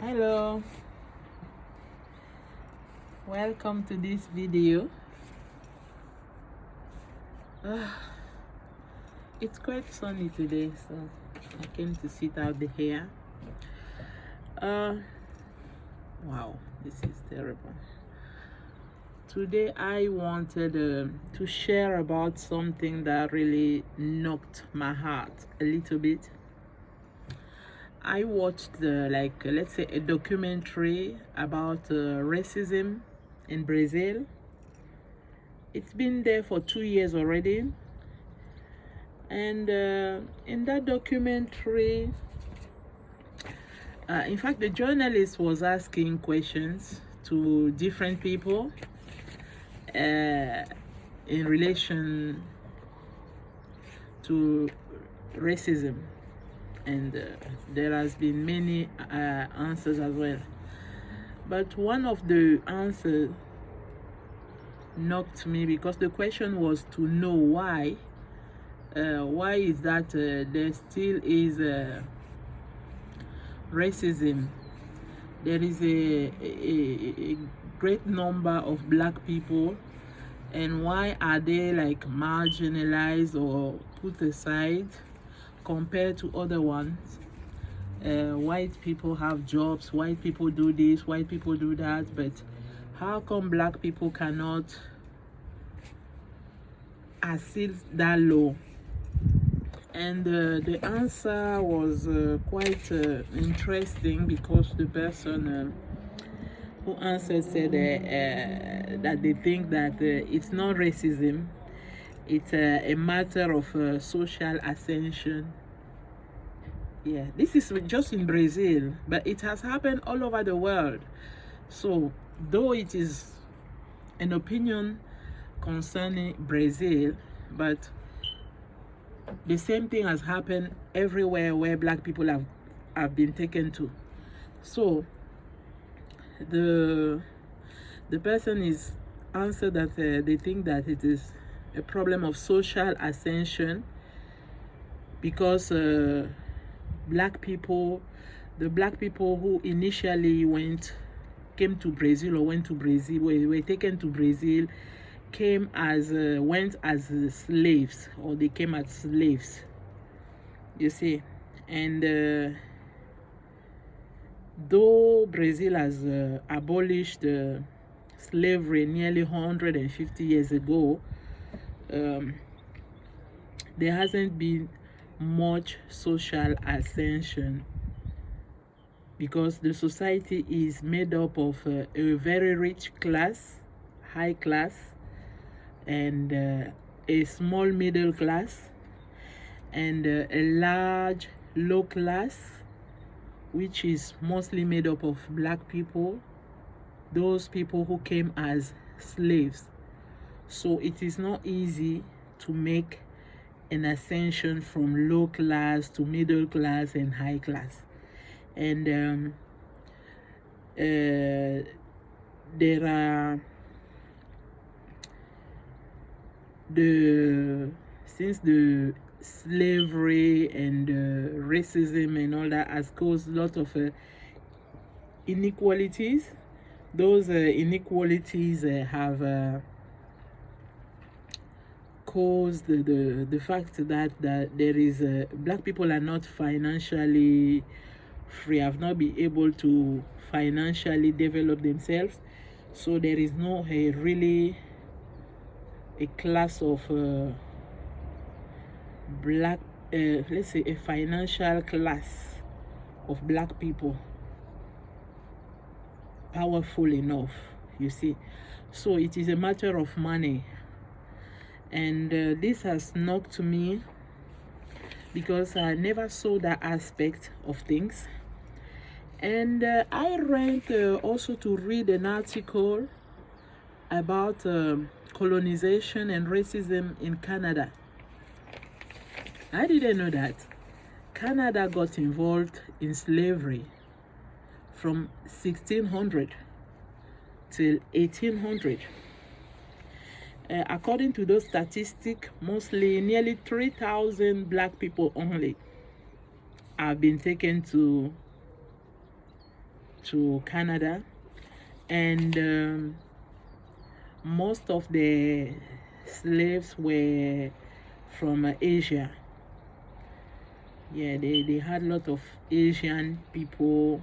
Hello, welcome to this video. It's quite sunny today, so I came to sit out here. Wow, this is terrible. Today I wanted to share about something that really knocked my heart a little bit. I watched let's say a documentary about racism in Brazil. It's been there for 2 years already, and in that documentary, in fact, the journalist was asking questions to different people in relation to racism, and there has been many answers as well, but one of the answers knocked me because the question was to know why is that there still is racism. There is a great number of black people, and why are they like marginalized or put aside compared to other ones? White people have jobs, white people do this, white people do that, but how come black people cannot ascend that low? And the answer was quite interesting, because the person who answered said that they think that it's not racism, it's a matter of social ascension. Yeah, this is just in Brazil, but it has happened all over the world. So though it is an opinion concerning Brazil, but the same thing has happened everywhere where black people have been taken to. So the person is answered that they think that it is a problem of social ascension, because black people who initially went to Brazil, were taken to Brazil, went as slaves, or they came as slaves, you see. And though Brazil has abolished slavery nearly 150 years ago, there hasn't been much social ascension, because the society is made up of a very rich class, high class, and a small middle class, and a large low class, which is mostly made up of black people, those people who came as slaves. So it is not easy to make an ascension from low class to middle class and high class. And there are since the slavery and racism and all that has caused a lot of inequalities. Those inequalities have caused the fact that there is black people are not financially free, have not been able to financially develop themselves. So there is no really a class of black, let's say a financial class of black people powerful enough, you see. So it is a matter of money, and this has knocked me, because I never saw that aspect of things. And I went also to read an article about colonization and racism in Canada. I didn't know that Canada got involved in slavery from 1600 till 1800. According to those statistics, nearly 3,000 black people only have been taken to to Canada, and most of the slaves were from Asia. Yeah, they had a lot of Asian people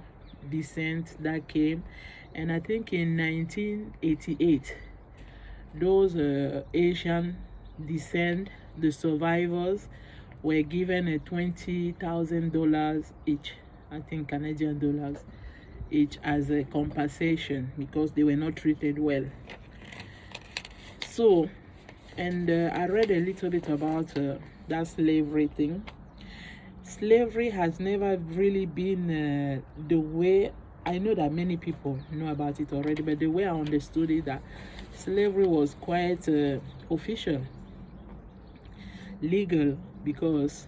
descent that came, and I think in 1988 those Asian descent, the survivors, were given a $20,000 each, I think Canadian dollars each, as a compensation because they were not treated well. So, and I read a little bit about that slavery thing. Slavery has never really been the way, I know that many people know about it already, but the way I understood it, that slavery was quite official, legal, because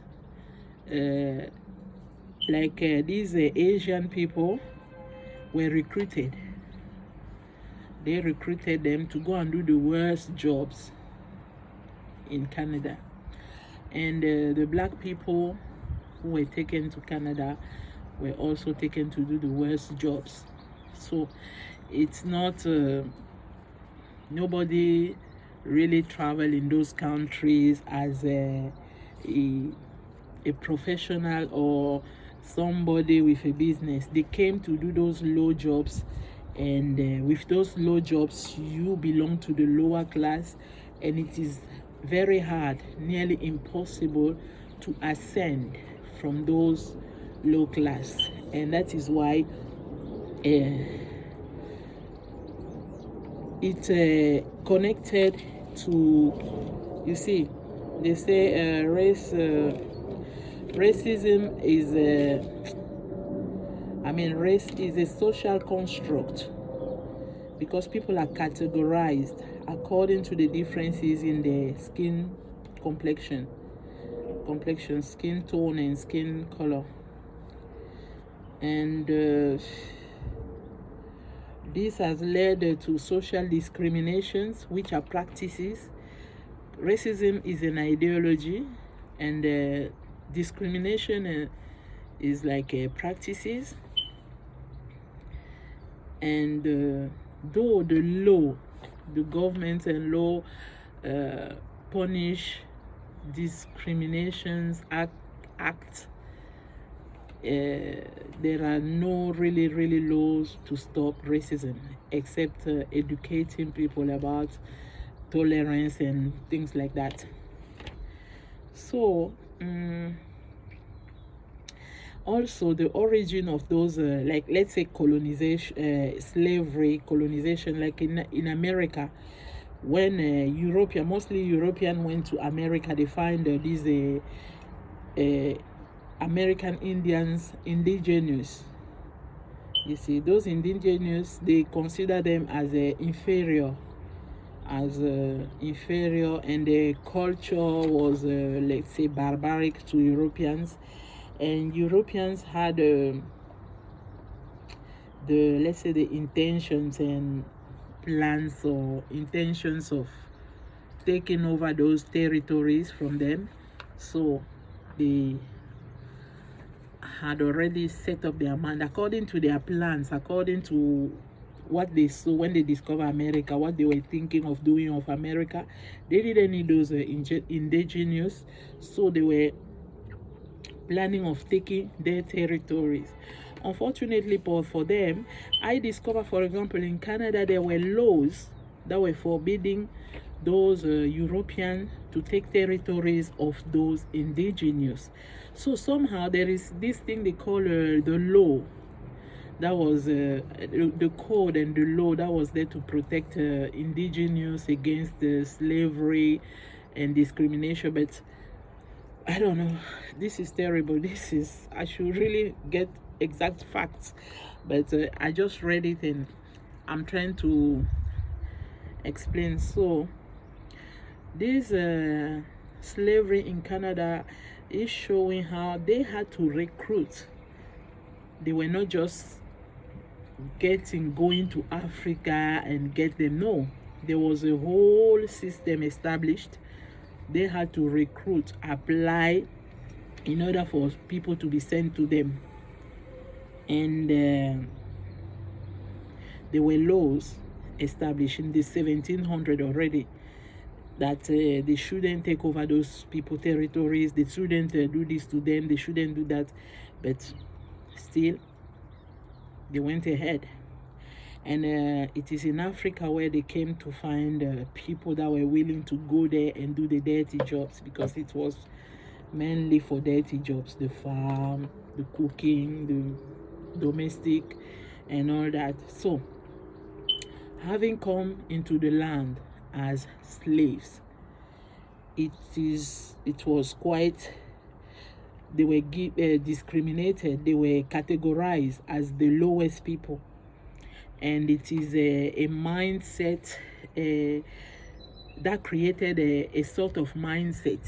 these Asian people were recruited. They recruited them to go and do the worst jobs in Canada. And the black people who were taken to Canada were also taken to do the worst jobs. So it's not, nobody really travel in those countries as a professional or somebody with a business. They came to do those low jobs, and with those low jobs you belong to the lower class, and it is very hard, nearly impossible, to ascend from those low class. And that is why it's connected to, you see, they say racism is race is a social construct, because people are categorized according to the differences in their skin complexion, skin tone, and skin color. And this has led to social discriminations, which are practices. Racism is an ideology, and discrimination is like practices. And though the government and law punish discriminations act, there are no really laws to stop racism, except educating people about tolerance and things like that. So also the origin of those let's say colonization, slavery, colonization, like in America, when mostly European went to America, they find these American Indians, indigenous. You see, those indigenous, they consider them as inferior, and their culture was let's say barbaric to Europeans. And Europeans had let's say the intentions and plans or intentions of taking over those territories from them. So they had already set up their mind according to their plans, according to what they saw when they discovered America, what they were thinking of doing of America. They didn't need those indigenous, so they were planning of taking their territories. Unfortunately for them, I discovered, for example, in Canada, there were laws that were forbidding those Europeans to take territories of those indigenous. So somehow there is this thing they call the law, that was the code and the law that was there to protect indigenous against slavery and discrimination. But I don't know, this is terrible. I should really get exact facts, but I just read it and I'm trying to explain. So this slavery in Canada is showing how they had to recruit. They were not just going to Africa and get them. No, there was a whole system established. They had to recruit, apply, in order for people to be sent to them. And there were laws established in the 1700 already that they shouldn't take over those people territories, they shouldn't do this to them, they shouldn't do that, but still they went ahead. And it is in Africa where they came to find people that were willing to go there and do the dirty jobs, because it was mainly for dirty jobs, the farm, the cooking, the domestic and all that. So having come into the land as slaves, it was quite, they were discriminated, they were categorized as the lowest people. And it is a mindset that created a sort of mindset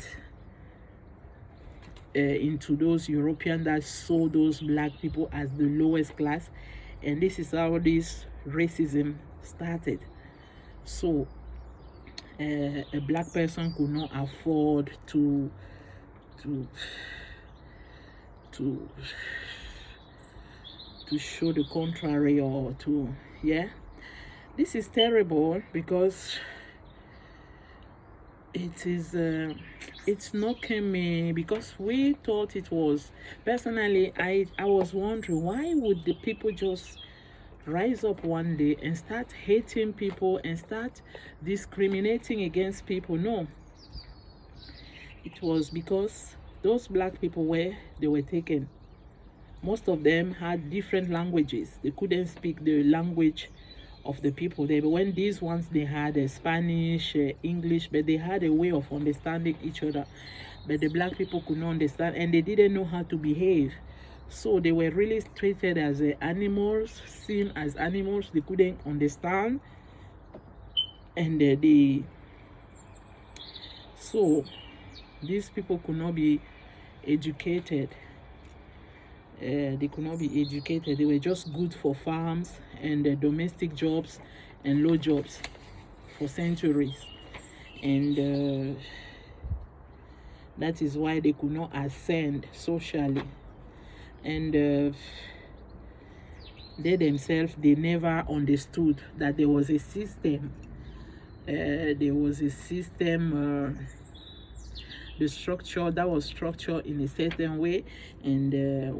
into those Europeans that saw those black people as the lowest class. And this is how this racism started. So a black person could not afford to show the contrary, or to, yeah, this is terrible, because it is it's knocking me, because we thought it was, personally I was wondering, why would the people just rise up one day and start hating people and start discriminating against people? No, it was because those black people, where they were taken, most of them had different languages. They couldn't speak the language of the people there. But when these ones, they had Spanish, English, but they had a way of understanding each other. But the black people could not understand, and they didn't know how to behave. So they were really treated as animals, seen as animals. They couldn't understand. And so these people could not be educated. They could not be educated. They were just good for farms and domestic jobs and low jobs for centuries. And that is why they could not ascend socially. And they themselves, they never understood that there was a system. The structure that was structured in a certain way. And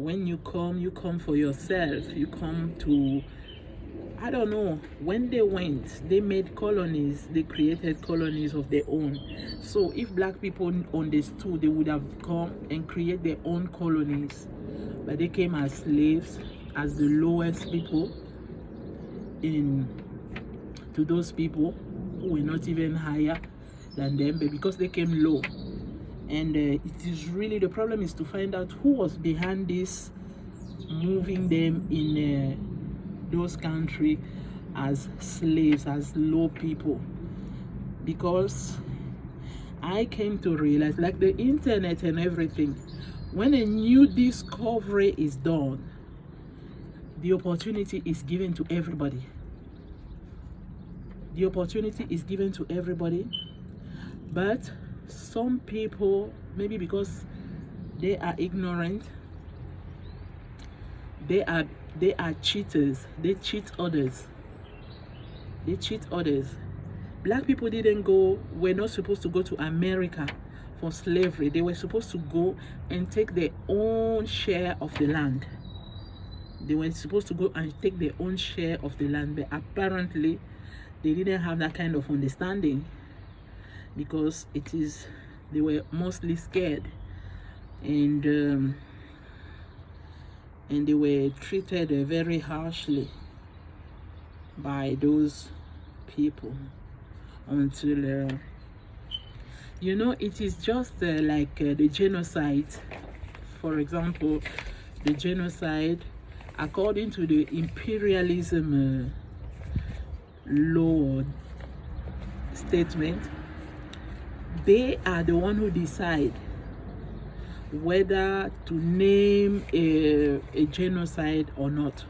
when you come for yourself. You come to, I don't know, when they went, they made colonies, they created colonies of their own. So if black people understood, they would have come and create their own colonies. But they came as slaves, as the lowest people to those people who were not even higher than them, but because they came low. And it is really, the problem is to find out who was behind this, moving them in those countries as slaves, as low people. Because I came to realize, like the internet and everything, when a new discovery is done, the opportunity is given to everybody. The opportunity is given to everybody. But some people, maybe because they are ignorant, they are cheaters. They cheat others. Black people were not supposed to go to America for slavery. They were supposed to go and take their own share of the land. They were supposed to go and take their own share of the land, but apparently they didn't have that kind of understanding, because they were mostly scared, and they were treated very harshly by those people until it is just like the genocide. For example, the genocide, according to the imperialism law statement, they are the one who decide whether to name a genocide or not.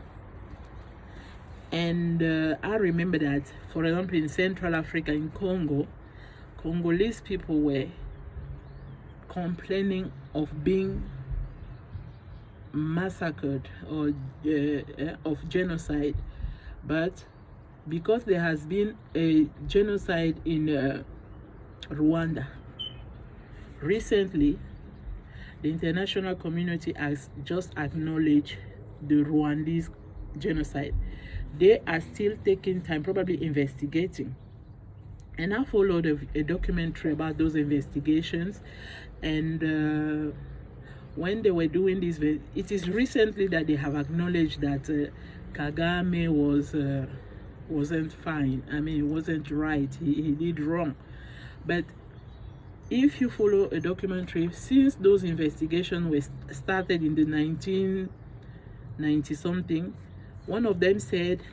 And I remember that, for example, in Central Africa, in Congo, Congolese people were complaining of being massacred or of genocide, but because there has been a genocide in Rwanda. Recently, the international community has just acknowledged the Rwandese genocide. They are still taking time, probably investigating. And I followed a documentary about those investigations. And when they were doing this, it is recently that they have acknowledged that Kagame wasn't fine. I mean, it wasn't right. He did wrong. But if you follow a documentary, since those investigations were started in the 1990 something, one of them said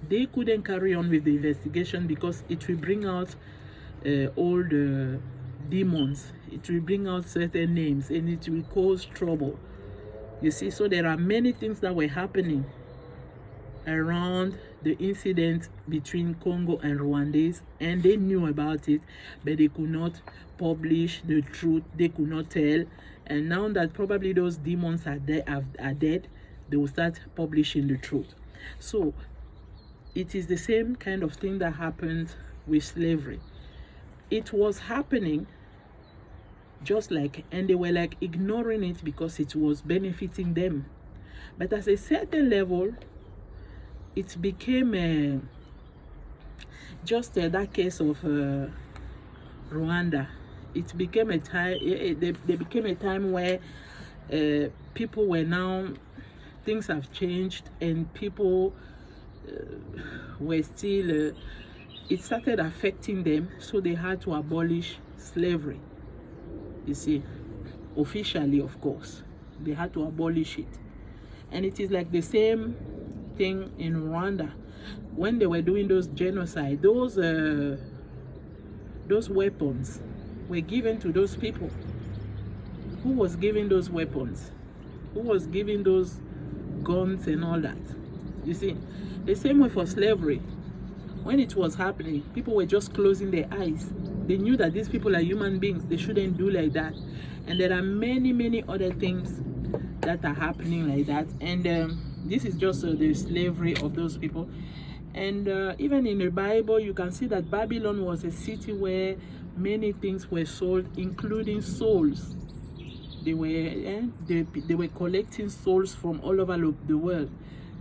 they couldn't carry on with the investigation because it will bring out all the demons. It will bring out certain names and it will cause trouble. You see, so there are many things that were happening around the incident between Congo and Rwandese, and they knew about it, but they could not publish the truth. They could not tell. And now that probably those demons are dead, they will start publishing the truth. So it is the same kind of thing that happened with slavery. It was happening just like, and they were like ignoring it because it was benefiting them. But at a certain level, it became just that case of Rwanda. It became a time. There became a time where people were now. Things have changed, and people were still. It started affecting them, so they had to abolish slavery. You see, officially, of course, they had to abolish it, and it is like the same thing in Rwanda when they were doing those genocide. Those weapons were given to those people. Who was giving those weapons? Who was giving those guns and all that? You see, the same way for slavery. When it was happening, people were just closing their eyes. They knew that these people are human beings. They shouldn't do like that. And there are many, many other things that are happening like that. And this is just the slavery of those people. And even in the Bible, you can see that Babylon was a city where many things were sold, including souls. They were collecting souls from all over the world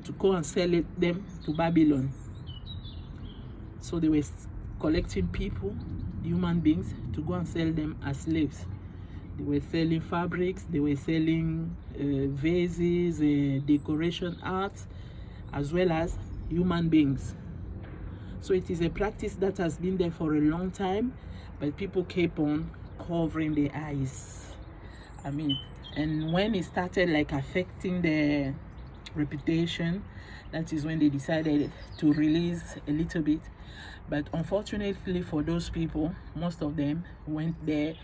to go and sell them to Babylon. So they were collecting people, human beings, to go and sell them as slaves. They were selling fabrics, they were selling vases, decoration art, as well as human beings. So it is a practice that has been there for a long time, but people keep on covering their eyes. I mean, and when it started like affecting their reputation, that is when they decided to release a little bit. But unfortunately for those people, most of them went there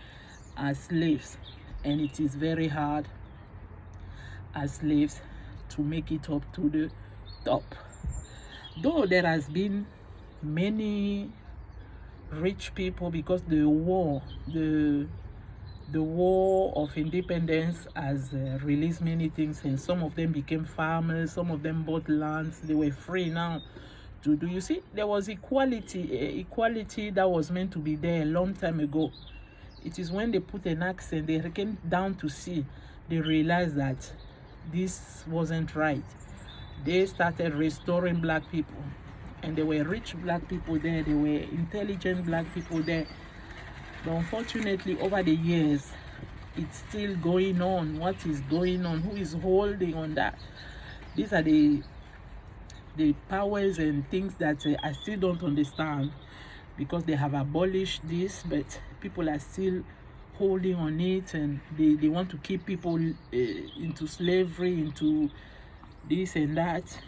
as slaves, and it is very hard as slaves to make it up to the top. Though there has been many rich people, because the war of independence has released many things, and some of them became farmers, some of them bought lands. They were free now to do. You see, there was equality that was meant to be there a long time ago. It is when they put an axe and they came down to see, they realized that this wasn't right. They started restoring black people, and there were rich black people there, there were intelligent black people there. But unfortunately, over the years, it's still going on. What is going on? Who is holding on that? These are the powers and things that I still don't understand, because they have abolished this, but people are still holding on it, and they want to keep people into slavery, into this and that.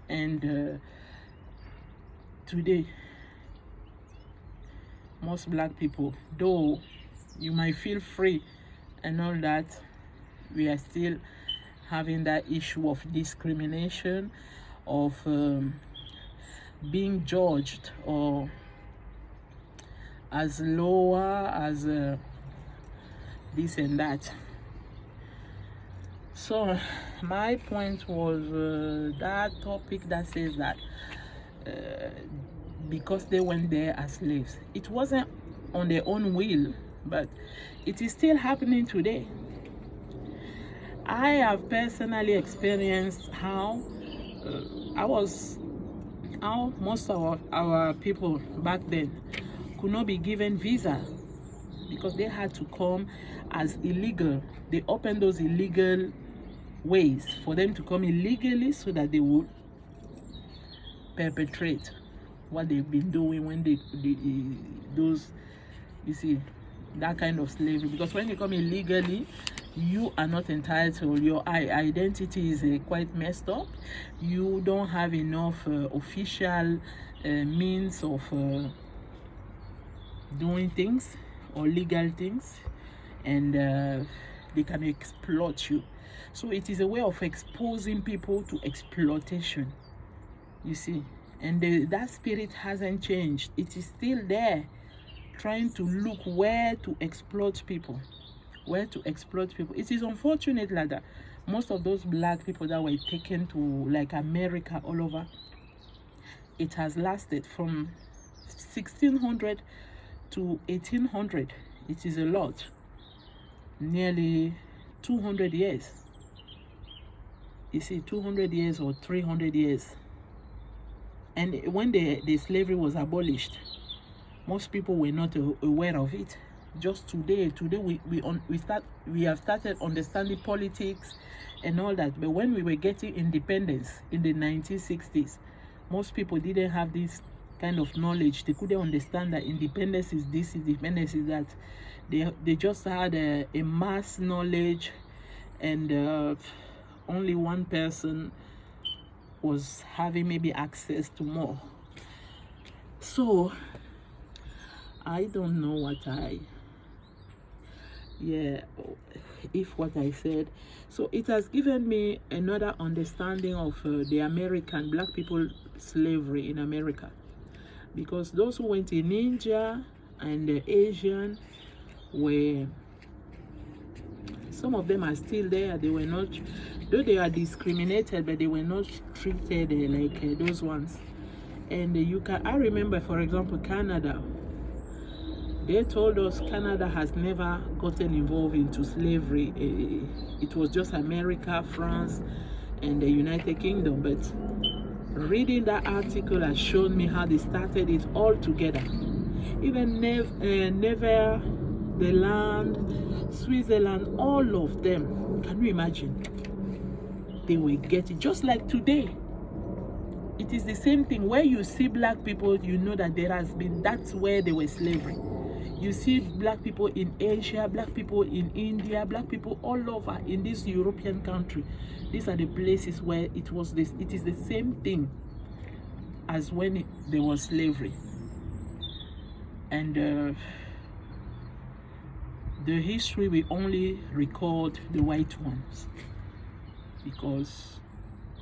And today, most black people, though you might feel free and all that, we are still having that issue of discrimination, of being judged or as lower, as this and that. So my point was that topic that says that because they went there as slaves. It wasn't on their own will, but it is still happening today. I have personally experienced how most of our people back then could not be given visa because they had to come as illegal. They opened those illegal ways for them to come illegally so that they would perpetrate what they've been doing when those, you see, that kind of slavery. Because when you come illegally, you are not entitled. Your identity is quite messed up. You don't have enough official means of doing things or legal things, and they can exploit you. So it is a way of exposing people to exploitation, you see. And that spirit hasn't changed. It is still there, trying to look where to exploit people. It is unfortunate like that most of those black people that were taken to like America all over, it has lasted from 1600 to 1800. It is a lot, nearly 200 years. You see, 200 years or 300 years. And when the slavery was abolished, most people were not aware of it. Just today we have started understanding politics and all that. But when we were getting independence in the 1960s, most people didn't have this kind of knowledge. They couldn't understand that independence is this, independence is that. They just had a mass knowledge, and only one person was having maybe access to more. So I don't know what what I said. So it has given me another understanding of the American black people slavery in America, because those who went in India and the Asian were, some of them are still there. They were not, though they are discriminated, but they were not treated like those ones. And I remember, for example, Canada. They told us Canada has never gotten involved into slavery. It was just America, France, and the United Kingdom. But reading that article has shown me how they started it all together. Even Netherlands, Switzerland, all of them. Can you imagine? They will get it. Just like today. It is the same thing. Where you see black people, you know that that's where there was slavery. You see black people in Asia, black people in India, black people all over in this European country. These are the places where it is the same thing as when there was slavery. And the history we only record the white ones, because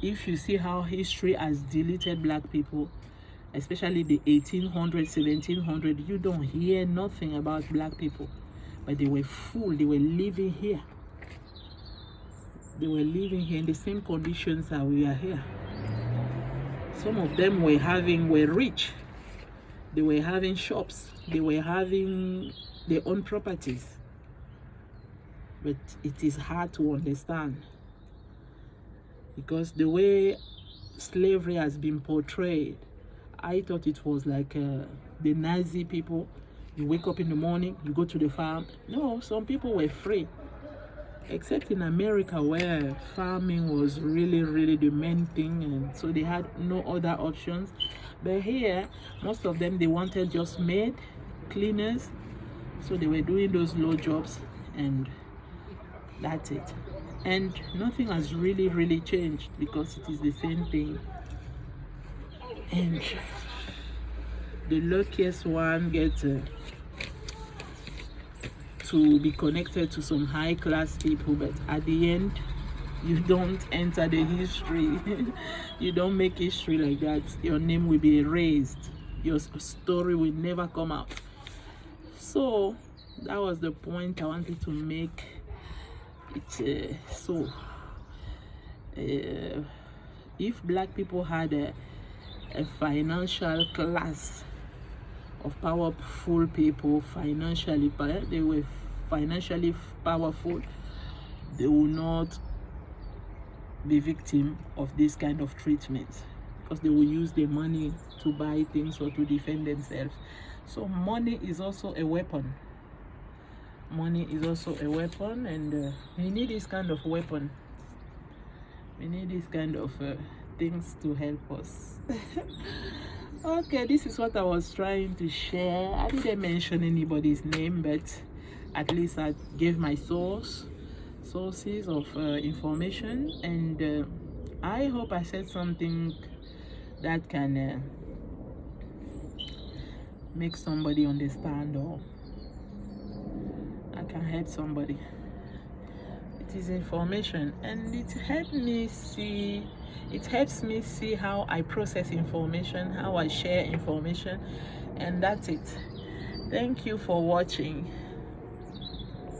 if you see how history has deleted black people, especially the 1800s, 1700s, you don't hear nothing about black people. But they were full, they were living here. They were living here in the same conditions that we are here. Some of them were rich. They were having shops. They were having their own properties. But it is hard to understand, because the way slavery has been portrayed, I thought it was like the Nazi people. You wake up in the morning, you go to the farm. No, some people were free. Except in America, where farming was really, really the main thing, and so they had no other options. But here, most of them, they wanted just maid, cleaners. So they were doing those low jobs, and that's it. And nothing has really, really changed, because it is the same thing. And the luckiest one gets to be connected to some high class people, but at the end you don't enter the history. You don't make history like that. Your name will be erased. Your story will never come out. So that was the point I wanted to make. If black people had a financial class of powerful people, they were financially powerful. They will not be victim of this kind of treatment because they will use their money to buy things or to defend themselves. So money is also a weapon. Money is also a weapon, and we need this kind of weapon. We need this kind of things to help us. Okay, this is what I was trying to share. I didn't mention anybody's name, but at least I gave my sources of information, and I hope I said something that can make somebody understand, or I can help somebody. It is information, and it helps me see how I process information, how I share information, and that's it. Thank you for watching.